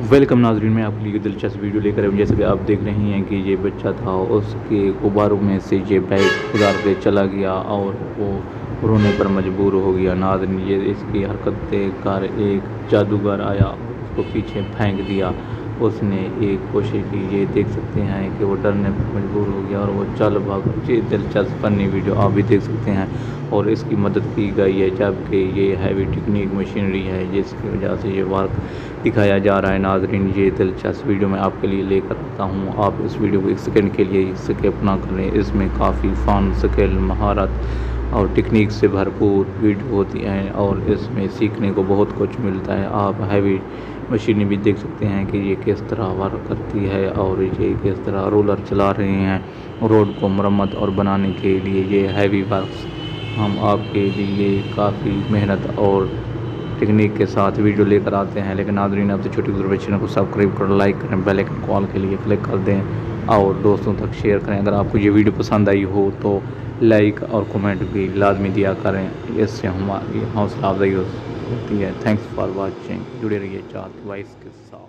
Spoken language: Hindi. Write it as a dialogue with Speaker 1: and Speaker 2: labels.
Speaker 1: वेलकम नाजरीन, मैं आपके लिए दिलचस्प वीडियो लेकर आया हूं। जैसे कि आप देख रहे हैं कि ये बच्चा था, उसके गुब्बारों में से ये बैग उतार के चला गया और वो रोने पर मजबूर हो गया। नाजरीन, ये इसकी हरकत देख कर एक जादूगर आया और उसको पीछे फेंक दिया। उसने एक कोशिश की, ये देख सकते हैं कि वो डरने पर मजबूर हो गया और वो चल भागा। ये दिलचस्प फनी वीडियो आप भी देख सकते हैं और इसकी मदद की गई है, जबकि ये हैवी टेक्निक मशीनरी है जिसकी वजह से ये वर्क दिखाया जा रहा है। नाजरीन, ये दिलचस्प वीडियो मैं आपके लिए लेकर आता हूँ। आप इस वीडियो को एक सेकंड के लिए स्किप ना करें। इसमें काफ़ी फ़न, स्किल, महारत और टेक्निक से भरपूर वीडियो होती है और इसमें सीखने को बहुत कुछ मिलता है। आप हैवी मशीनें भी देख सकते हैं कि ये किस तरह वर्क करती है और ये किस तरह रोलर चला रहे हैं रोड को मरम्मत और बनाने के लिए। ये हैवी वर्क्स हम आपके लिए काफ़ी मेहनत और टेक्निक के साथ वीडियो लेकर आते हैं। लेकिन नाज़रीन, आपसे छोटी गुजारिश, चैनल को सब्सक्राइब करें, लाइक करें, बेल आइकन कॉल के लिए क्लिक कर दें और दोस्तों तक शेयर करें। अगर आपको ये वीडियो पसंद आई हो तो लाइक और कमेंट भी लाजमी दिया करें, इससे हमारी हौसला अफजाई होती है। Thanks for watching. जुड़े रहिए चाहत वाइस के साथ।